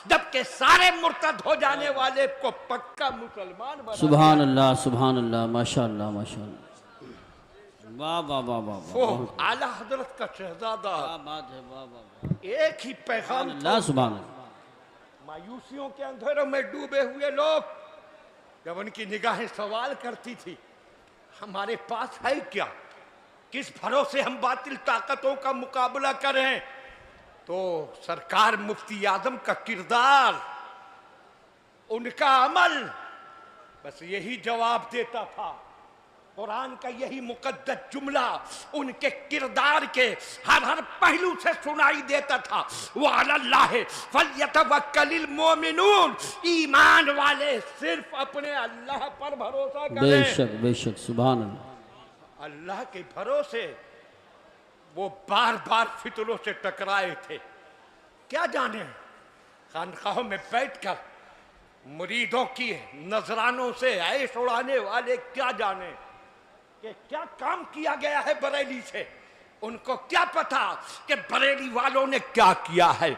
جبکہ سارے مرتد ہو جانے والے کو پکا مسلمان بنا سبحان اللہ سبحان اللہ ماشاءاللہ ماشاءاللہ واہ واہ واہ واہ وہ واہ اعلیٰ حضرت کا شہزادہ کیا بات ہے واہ واہ واہ ایک ہی پیغام سبحان تھا اللہ سبحان اللہ مایوسیوں کے اندھیروں میں ڈوبے ہوئے لوگ جب ان کی نگاہیں سوال کرتی تھی ہمارے پاس ہے کیا، کس بھروسے ہم باطل طاقتوں کا مقابلہ کریں، تو سرکار مفتی اعظم کا کردار، ان کا عمل بس یہی جواب دیتا تھا۔ قرآن کا یہی مقدس جملہ ان کے کردار کے ہر پہلو سے سنائی دیتا تھا، وَعَلَى اللَّهِ فَلْيَتَوَكَّلِ الْمُؤْمِنُونَ، ایمان والے صرف اپنے اللہ پر بھروسہ کریں۔ بے شک سبحان اللہ اللہ کے بھروسے وہ بار بار فتنوں سے ٹکرائے تھے، کیا جانے خانقاہوں میں بیٹھ کر مریدوں کی نذرانوں سے عیش اڑانے والے کیا جانے کہ کیا کام کیا گیا ہے بریلی سے، ان کو کیا پتا کہ بریلی والوں نے کیا کیا ہے۔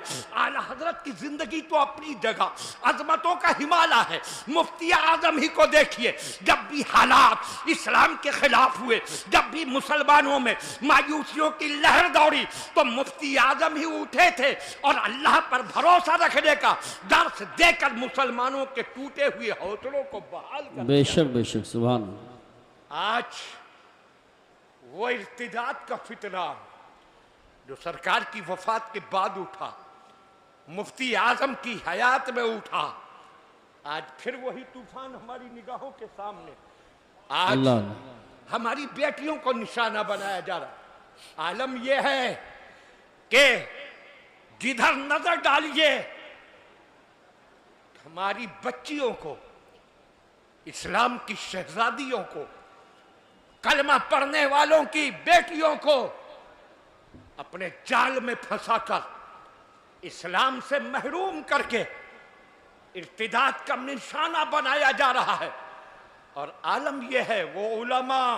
اعلیٰ حضرت کی زندگی تو اپنی جگہ عظمتوں کا ہمالیہ ہے، مفتی اعظم ہی کو دیکھیے، جب بھی حالات اسلام کے خلاف ہوئے، جب بھی مسلمانوں میں مایوسیوں کی لہر دوڑی تو مفتی اعظم ہی اٹھے تھے اور اللہ پر بھروسہ رکھنے کا درس دے کر مسلمانوں کے ٹوٹے ہوئے حوصلوں کو بحال کر بے دیا۔ شک سبحان اللہ آج وہ ارتداد کا فتنہ جو سرکار کی وفات کے بعد اٹھا، مفتی اعظم کی حیات میں اٹھا، آج پھر وہی طوفان ہماری نگاہوں کے سامنے، آج اللہ ہماری بیٹیوں کو نشانہ بنایا جا رہا۔ عالم یہ ہے کہ جدھر نظر ڈالیے ہماری بچیوں کو، اسلام کی شہزادیوں کو، کلمہ پڑھنے والوں کی بیٹیوں کو اپنے جال میں پھنسا کر اسلام سے محروم کر کے ارتداد کا نشانہ بنایا جا رہا ہے۔ اور عالم یہ ہے وہ علماء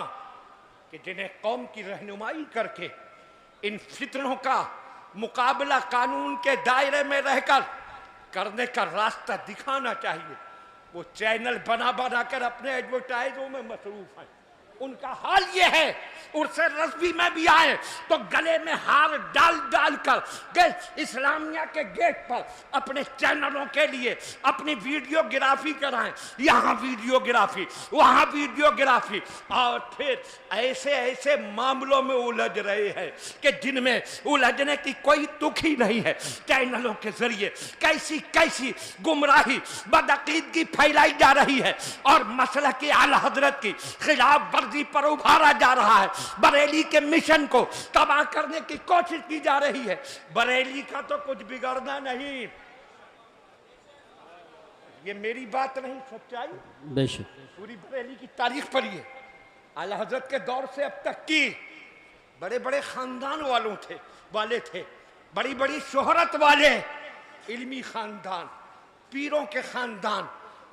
کہ جنہیں قوم کی رہنمائی کر کے ان فتنوں کا مقابلہ قانون کے دائرے میں رہ کر کرنے کا راستہ دکھانا چاہیے، وہ چینل بنا کر اپنے ایڈورٹائزوں میں مصروف ہیں۔ ان کا حال یہ ہے عرس رضوی میں بھی آئے تو گلے میں ہار ڈال کر اسلامیہ کے گیٹ پر اپنے چینلوں کے لیے اپنی ویڈیوگرافی کرائیں، یہاں ویڈیوگرافی وہاں ویڈیوگرافی، اور پھر ایسے معاملوں میں الجھ رہے ہیں کہ جن میں الجھنے کی کوئی تک ہی نہیں ہے۔ چینلوں کے ذریعے کیسی گمراہی بدعقیدگی پھیلائی جا رہی ہے اور مسلک اعلیٰ حضرت کی خلاف ورزی پر ابھارا جا رہا ہے، بریلی کے مشن کو تباہ کرنے کی کوشش کی جا رہی ہے۔ بریلی کا تو کچھ بگڑنا نہیں، یہ میری بات نہیں، سچائی بے شک پوری بریلی کی تاریخ پڑھیے، اعلیٰ حضرت کے دور سے اب تک کی بڑے بڑے خاندان والے تھے، بڑی بڑی شہرت والے، علمی خاندان، پیروں کے خاندان،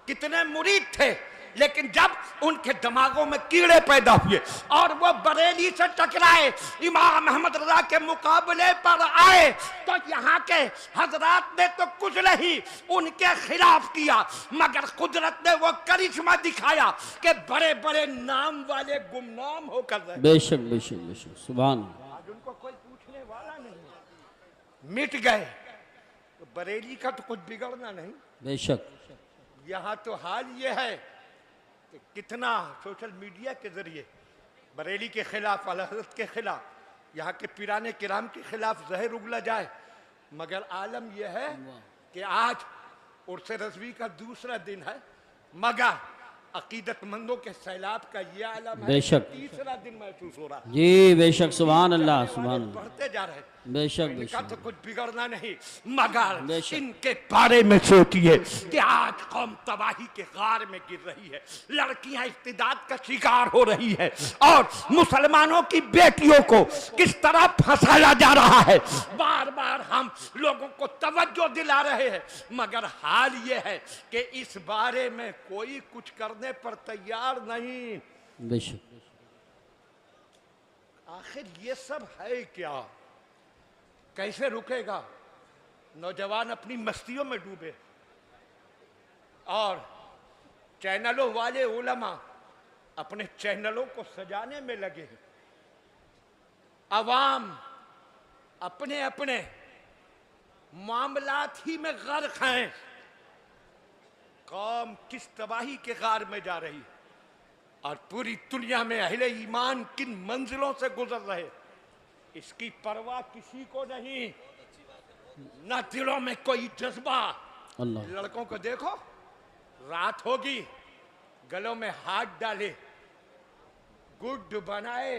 کتنے مرید تھے، لیکن جب ان کے دماغوں میں کیڑے پیدا ہوئے اور وہ بریلی سے ٹکرائے، امام احمد رضا کے مقابلے پر آئے، تو یہاں کے حضرات نے تو کچھ نہیں ان کے خلاف کیا، مگر قدرت نے وہ کرشمہ دکھایا کہ بڑے بڑے نام والے گمنام ہو کر رہے۔ بے شک سبحان اللہ آج ان کو کوئی پوچھنے والا نہیں، مٹ گئے، تو بریلی کا تو کچھ بگڑنا نہیں۔ بے شک یہاں تو حال یہ ہے کہ کتنا سوشل میڈیا کے ذریعے بریلی کے خلاف، اعلیٰ حضرت کے خلاف، یہاں کے پیران کرام کے خلاف زہر اگلا جائے، مگر عالم یہ ہے کہ آج عرس رضوی کا دوسرا دن ہے، مگر عقیدت مندوں کے سیلاب کا یہ عالم ہے بے شک تیسرا دن محسوس ہو رہا ہے۔ جی بے شک سبحان اللہ سبحان اللہ بڑھتے جا رہے ہیں، بے شک ان کا بے تو شک کچھ بگڑنا نہیں، مگر بے شک ان کے بارے میں سوچئے کہ آج قوم تباہی کے غار میں گر رہی ہے، لڑکیاں ارتداد کا شکار ہو رہی ہے، اور مسلمانوں کی بیٹیوں کو کس طرح پھنسایا جا رہا ہے۔ بار بار ہم لوگوں کو توجہ دلا رہے ہیں، مگر حال یہ ہے کہ اس بارے میں کوئی کچھ کرنے پر تیار نہیں۔ بے شک آخر یہ سب ہے کیا؟ کیسے رکے گا؟ नौजवान अपनी मस्तियों में डूबे और चैनलों वाले उलमा अपने चैनलों को सजाने में लगे हैं। अवाम अपने अपने मामलात ही में गर्क हैं। कौम किस तबाही के गार में जा रही है और पूरी दुनिया में अहले ईमान किन मंजिलों से गुजर रहे, इसकी परवाह किसी को नहीं। न दिलों में कोई जज्बा। लड़कों को देखो, रात होगी, गलों में हाथ डाले, गुड बनाए,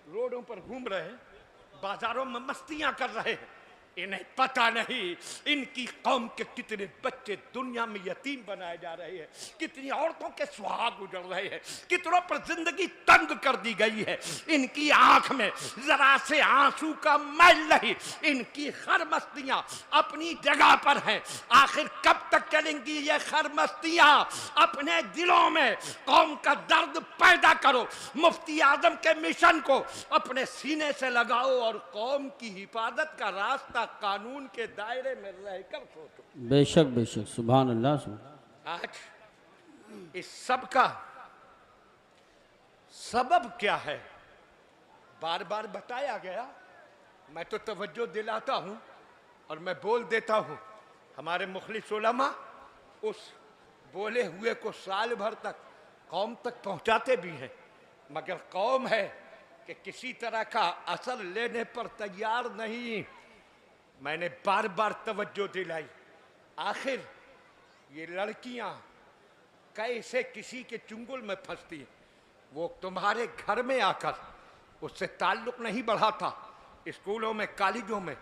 रोडों पर घूम रहे हैं, बाजारों में मस्तियां कर रहे हैं। इन्हें पता नहीं इनकी कौम के कितने बच्चे दुनिया में यतीम बनाए जा रहे हैं, कितनी औरतों के सुहाग उजड़ रहे हैं, कितनों पर जिंदगी तंग कर दी गई है। इनकी आंख में जरा से आंसू का मैल नहीं। इनकी खरमस्तियां अपनी जगह पर हैं। आखिर कब तक चलेंगी ये खरमस्तियां? अपने दिलों में कौम का दर्द पैदा करो। मुफ्ती आजम के मिशन को अपने सीने से लगाओ और कौम की हिफाजत का रास्ता कानून के दायरे में रहकर सोचो। बेशक बेशक, सुभान अल्लाह। आज इस सब का सबब क्या है? बार बार बताया गया, मैं तो तवज्जो दिलाता हूं और मैं बोल देता हूं। हमारे मुखलिस उलमा उस बोले हुए को साल भर तक कौम तक पहुंचाते भी हैं, मगर कौम है कि किसी तरह का असर लेने पर तैयार नहीं। मैंने बार बार तवज्जो दिलाई, आखिर ये लड़कियां कैसे किसी के चुंगल में फंसती हैं? वो तुम्हारे घर में आकर उससे ताल्लुक नहीं बढ़ाता। स्कूलों में, कॉलेजों में,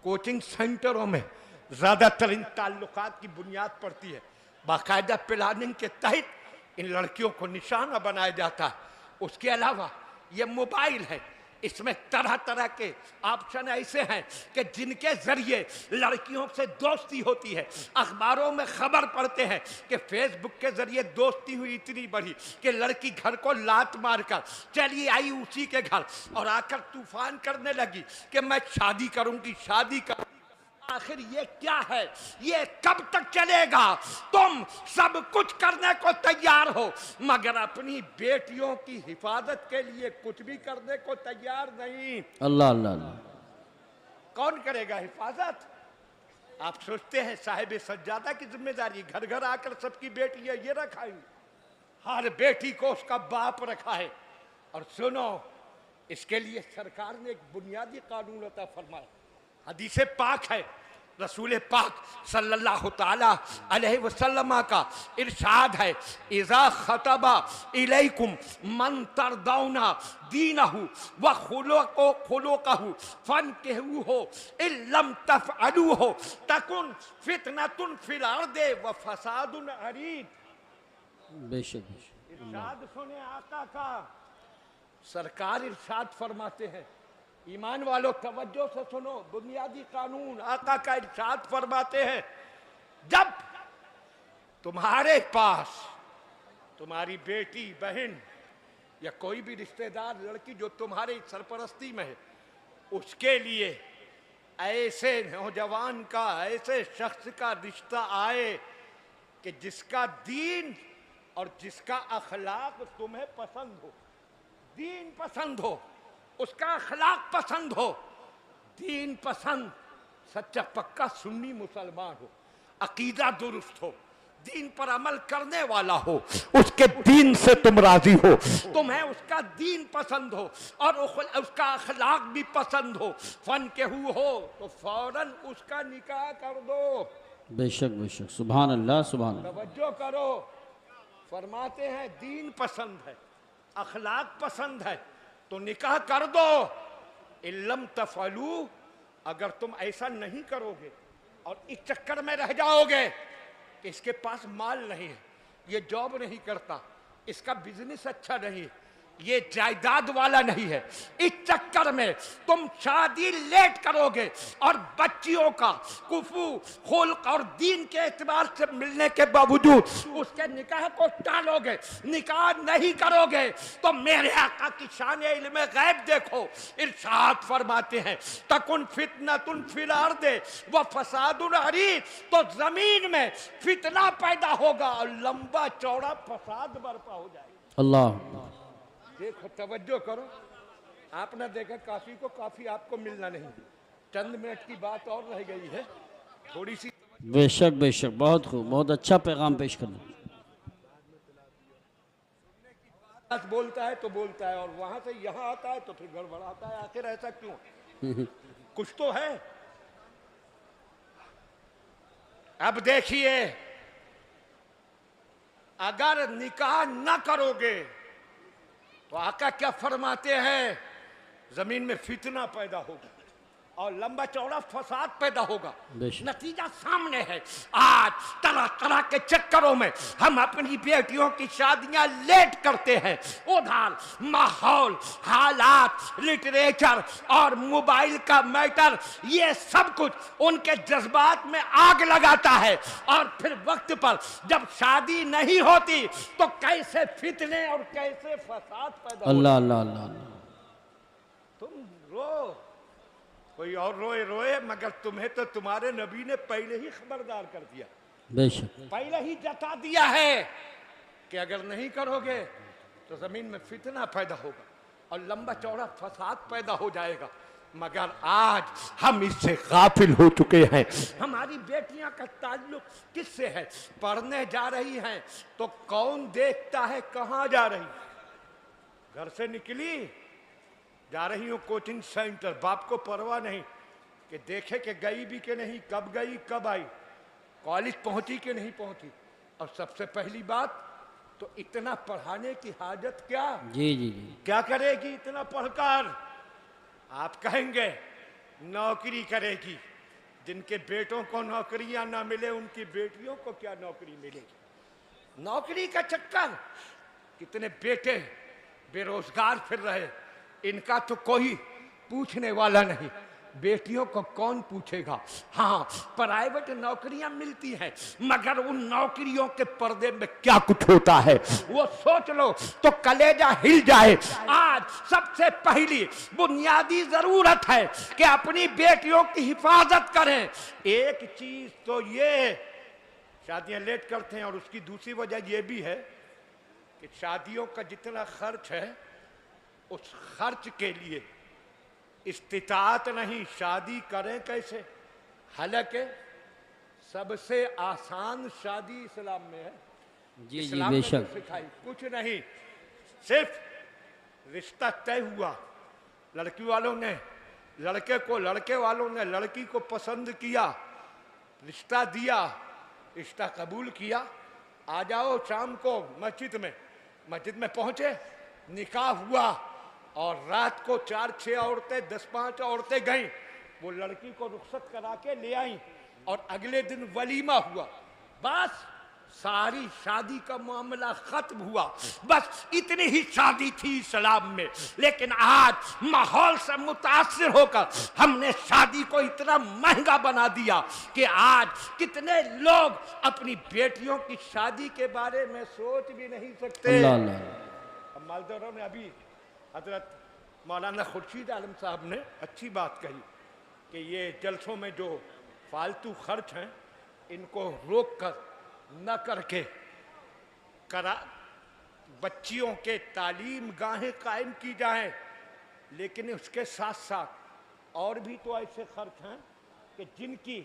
कोचिंग सेंटरों में ज़्यादातर इन ताल्लुकात की बुनियाद पड़ती है। बाकायदा प्लानिंग के तहत इन लड़कियों को निशाना बनाया जाता है। उसके अलावा ये मोबाइल है, इसमें तरह तरह के ऑप्शन ऐसे हैं कि जिनके जरिए लड़कियों से दोस्ती होती है। अखबारों में खबर पढ़ते हैं कि फेसबुक के जरिए दोस्ती हुई इतनी बड़ी कि लड़की घर को लात मारकर चली आई उसी के घर और आकर तूफान करने लगी कि मैं शादी करूंगी, शादी करूंगी। आखिर ये क्या है? ये कब तक चलेगा? तुम सब कुछ करने को तैयार हो मगर अपनी बेटियों की हिफाजत के लिए कुछ भी करने को तैयार नहीं। अल्लाह अल्लाह अल्लाह। कौन करेगा हिफाजत? आप सोचते हैं साहिब सज्जादा की जिम्मेदारी घर घर आकर सबकी बेटियां ये रखाई? हर बेटी को उसका बाप रखा है। और सुनो, इसके लिए सरकार ने एक बुनियादी कानून अता फरमाया। हदीस पाक है, रसूल पाक सल्लल्लाहु ताला अलैहि वसल्लम का इरशाद है, इज़ा खतबा इलैकुम मन तरदौना दीनहु व खुलुकहु फनकिहूहु इल्लम तफअलूहु तकुन फितनतुन फिल अर्दि व फसादुन अरीद। बेशक इरशाद सुने आका का। सरकार इरशाद फरमाते हैं, ईमान वालों तवज्जो से सुनो, बुनियादी कानून आका का इरशाद फरमाते हैं, जब तुम्हारे पास तुम्हारी बेटी, बहन या कोई भी रिश्तेदार लड़की जो तुम्हारी सरपरस्ती में है, उसके लिए ऐसे नौजवान का, ऐसे शख्स का रिश्ता आए कि जिसका दीन और जिसका अखलाक तुम्हें पसंद हो, दीन पसंद हो, उसका अखलाक पसंद हो, दीन पसंद, सच्चा पक्का सुन्नी मुसलमान हो, अकीदा दुरुस्त हो, दीन पर अमल करने वाला हो, उसके दीन से तुम राजी हो, तुम्हें उसका दीन पसंद हो और उसका अखलाक भी पसंद हो, फन के हो तो फौरन उसका निकाह कर दो। बेशक बेशक, सुभान अल्लाह सुभान अल्लाह। तवज्जो करो, फरमाते हैं दीन पसंद है, अखलाक पसंद है तो निकाह कर दो। इल्लम तफअलू, अगर तुम ऐसा नहीं करोगे और इस चक्कर में रह जाओगे कि इसके पास माल नहीं है, ये जॉब नहीं करता, इसका बिजनेस अच्छा नहीं, ये जायदाद वाला नहीं है। इस चक्कर में तुम शादी लेट करोगे और बच्चियों का कुफू खुल्क और दीन के एतबार से मिलने के बावजूद उसके निकाह को टालोगे, निकाह नहीं करोगे, तो मेरे आका की शान इल्म गैब देखो। इरशाद फरमाते हैं तकुन फितनतुन फिल अर्दे व फसादुन अरीद, तो जमीन में फितना पैदा होगा और लंबा चौड़ा फसाद बर्पा हो जाएगा। अल्लाह देखो, तवज्जो करो। आपने देखा काफी को काफी आपको मिलना नहीं, चंद मिनट की बात और रह गई है, थोड़ी सी। बेशक बेशक, बहुत खूब, बहुत अच्छा पैगाम पेश कर दिया। बोलता है तो बोलता है और वहां से यहाँ आता है तो फिर गड़बड़ाता है। आखिर ऐसा क्यों? कुछ तो है। अब देखिए, अगर निकाह न करोगे तो आका क्या फरमाते हैं, जमीन में फितना पैदा होगा और लंबा चौड़ा फसाद पैदा होगा। नतीजा सामने है। आज तरह तरह के चक्करों में हम अपनी बेटियों की शादियां लेट करते हैं। उधर माहौल, हालात, लिटरेचर और मोबाइल का मैटर, ये सब कुछ उनके जज्बात में आग लगाता है और फिर वक्त पर जब शादी नहीं होती तो कैसे फितने और कैसे फसाद पैदा अल्लाह अल्लाह अल्लाह। तुम रो, कोई और रोए रोए, मगर तुम्हें तो तुम्हारे नबी ने पहले ही खबरदार कर दिया, बेशक पहले ही जता दिया है कि अगर नहीं करोगे तो जमीन में फितना पैदा होगा और लंबा चौड़ा फसाद पैदा हो जाएगा। मगर आज हम इससे गाफिल हो चुके हैं। हमारी बेटियां का ताल्लुक किससे है? पढ़ने जा रही हैं तो कौन देखता है कहाँ जा रही? घर से निकली, जा रही हूँ कोचिंग सेंटर, बाप को परवाह नहीं कि देखे कि गई भी कि नहीं, कब गई कब आई, कॉलेज पहुंची कि नहीं पहुंची। और सबसे पहली बात तो इतना पढ़ाने की हाजत क्या? जी जी जी, क्या करेगी इतना पढ़कर? आप कहेंगे नौकरी करेगी। जिनके बेटों को नौकरियां ना मिले उनकी बेटियों को क्या नौकरी मिलेगी? नौकरी का चक्कर, कितने बेटे बेरोजगार फिर रहे, इनका तो कोई पूछने वाला नहीं, बेटियों को कौन पूछेगा? हाँ, प्राइवेट नौकरियां मिलती हैं, मगर उन नौकरियों के पर्दे में क्या कुछ होता है वो सोच लो तो कलेजा हिल जाए। आज सबसे पहली बुनियादी जरूरत है कि अपनी बेटियों की हिफाजत करें। एक चीज तो ये, शादियां लेट करते हैं और उसकी दूसरी वजह ये भी है कि शादियों का जितना खर्च है उस खर्च के लिए इस्तिताअत नहीं, शादी करें कैसे? हालांकि सबसे आसान शादी इस्लाम में है। जी जी इस्लाम ने बेशक, तो सिखाई कुछ नहीं, सिर्फ रिश्ता तय हुआ, लड़की वालों ने लड़के को, लड़के वालों ने लड़की को पसंद किया, रिश्ता दिया, रिश्ता कबूल किया, आ जाओ शाम को मस्जिद में पहुंचे, निकाह हुआ और रात को 4-6 औरतें, 10-5 औरतें गईं, वो लड़की को रुखसत करा के ले आईं और अगले दिन वलीमा हुआ। बस सारी शादी का मामला खत्म हुआ। बस इतनी ही शादी थी इस्लाम में। लेकिन आज माहौल से मुतासिर होकर हमने शादी को इतना महंगा बना दिया कि आज कितने लोग अपनी बेटियों की शादी के बारे में सोच भी नहीं सकते। अल्लाह अल्लाह। मालदौरों ने अभी हजरत मौलाना खुर्शीद आलम साहब ने अच्छी बात कही कि ये जलसों में जो फालतू खर्च हैं इनको रोक कर न करके बच्चियों के तालीम गाहें कायम की जाएं। लेकिन उसके साथ साथ और भी तो ऐसे खर्च हैं कि जिनकी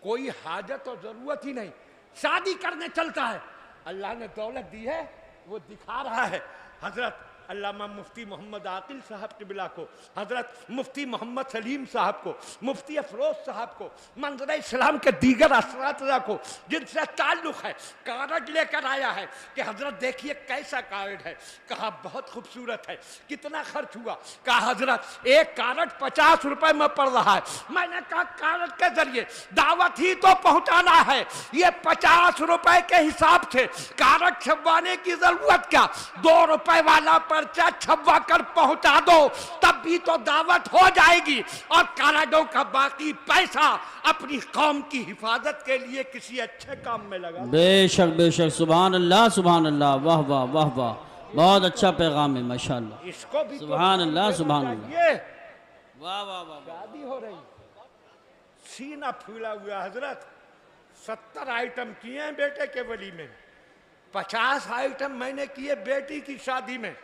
कोई हाजत और ज़रूरत ही नहीं, शादी करने चलता है। अल्लाह ने दौलत दी है, वो दिखा रहा है। हजरत अल्लामा मुफ्ती मोहम्मद आकिल साहब किबला को, हजरत मुफ्ती मोहम्मद सलीम साहब को, मुफ्ती अफरोज साहब को, मंजर इस्लाम के दीगर असरातिज़ा को जिनसे ताल्लुक़ है, कार्ड लेकर आया है कि हजरत देखिए कैसा कार्ड है। कहा बहुत खूबसूरत है, कितना खर्च हुआ? कहा हजरत एक कार्ड 50 रुपए में पड़ रहा है। मैंने कहा कार्ड के जरिए दावत ही तो पहुंचाना है, ये 50 रुपए के हिसाब से कार्ड छपवाने की जरूरत क्या? 2 रुपए वाला पर्चा छपवा कर पहुंचा दो, तब भी तो दावत हो जाएगी, और कार्डों का बाकी पैसा अपनी कौम की हिफाजत के लिए किसी अच्छे काम में लगा। बेशक सुभान अल्लाह, वाह वाह वाह वाह, बहुत अच्छा पैगाम है माशाअल्लाह। इसको भी सुभान अल्लाह, सुभान अल्लाह, ये वाह वाह वाह। शादी हो रही, सीना फूला हुआ हजरत। 70 आइटम किए हैं बेटे के वली में, 50 आइटम मैंने किए बेटी की शादी में।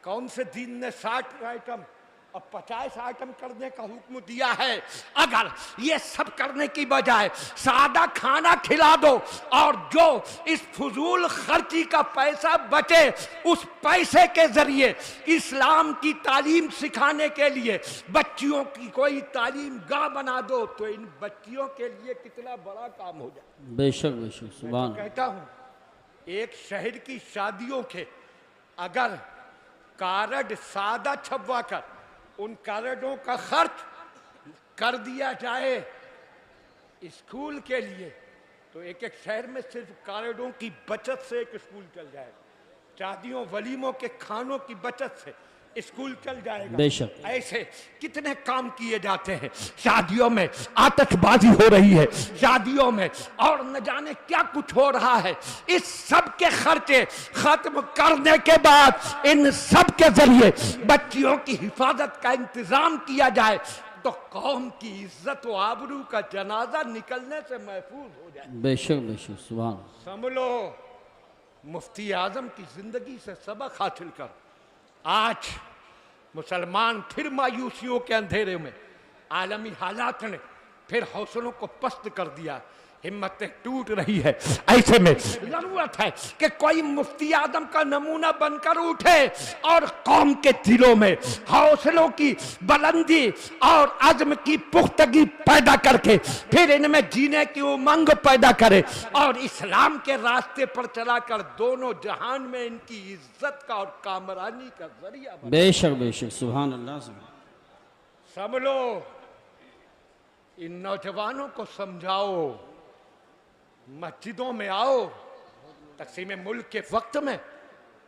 कौन से दिन ने 60 आइटम और 50 आइटम करने का हुक्म दिया है? अगर ये सब करने की बजाय सादा खाना खिला दो, और जो इस फजूल खर्ची का पैसा बचे, उस पैसे के जरिए इस्लाम की तालीम सिखाने के लिए बच्चियों की कोई तालीम गाह बना दो, तो इन बच्चियों के लिए कितना बड़ा काम हो जाए। बेशक सुभान। कहता हूं, एक शहर की शादियों के अगर कार्ड सादा छपवा कर उन कार्डों का खर्च कर दिया जाए स्कूल के लिए, तो एक एक शहर में सिर्फ कार्डों की बचत से एक स्कूल चल जाएगा, शादियों वलीमों के खानों की बचत से स्कूल चल जाएगा। बेशक ऐसे कितने काम किए जाते हैं। शादियों में आतिशबाजी हो रही है, शादियों में और न जाने क्या कुछ हो रहा है। इस सब के खर्चे खत्म करने के बाद इन सब के जरिए बच्चियों की हिफाजत का इंतजाम किया जाए, तो कौम की इज्जत व आबरू का जनाजा निकलने से महफूज हो जाए। बेशक सुभान। समझो, मुफ्ती आजम की जिंदगी से सबक हासिल कर। आज मुसलमान फिर मायूसियों के अंधेरे में, आलमी हालात ने फिर हौसलों को पस्त कर दिया, हिम्मतें टूट रही है। ऐसे में जरूरत है कि कोई मुफ्ती आदम का नमूना बनकर उठे और कौम के दिलों में हौसलों की बुलंदी और अज़्म की पुख्तगी पैदा करके फिर इनमें जीने की उमंग पैदा करे, और इस्लाम के रास्ते पर चलाकर दोनों जहान में इनकी इज्जत का और कामरानी का जरिया बने। बेशक सुभान अल्लाह। समझो, इन नौजवानों को समझाओ, मस्जिदों में आओ। तकसीम मुल्क के वक्त में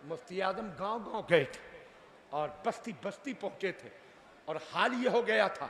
मुफ्ती आजम गांव-गांव गए थे और बस्ती बस्ती पहुंचे थे, और हाल ये हो गया था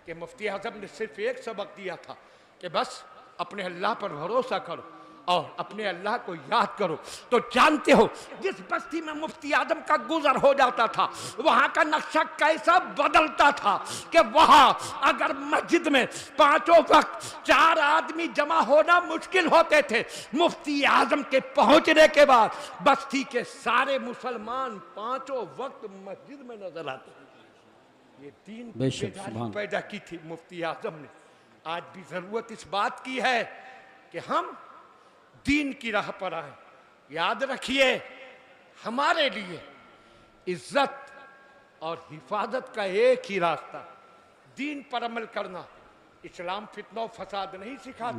कि मुफ्ती आजम ने सिर्फ एक सबक दिया था कि बस अपने अल्लाह पर भरोसा करो और अपने अल्लाह को याद करो। तो जानते हो, जिस बस्ती में मुफ्ती आजम का गुजर हो जाता था, वहां का नक्शा कैसा बदलता था कि वहां अगर मस्जिद में पांचों वक्त 4 आदमी जमा होना मुश्किल होते थे, मुफ्ती आजम के पहुंचने के बाद बस्ती के सारे मुसलमान पांचों वक्त मस्जिद में नजर आते। ये दीन की बेदारी पैदा की थी मुफ्ती आजम ने। आज भी जरूरत इस बात की है कि हम दीन की राह पर आए। याद रखिए, हमारे लिए इज्जत और हिफाजत का एक ही रास्ता, दीन पर अमल करना। इस्लाम फितना फसाद नहीं सिखाता।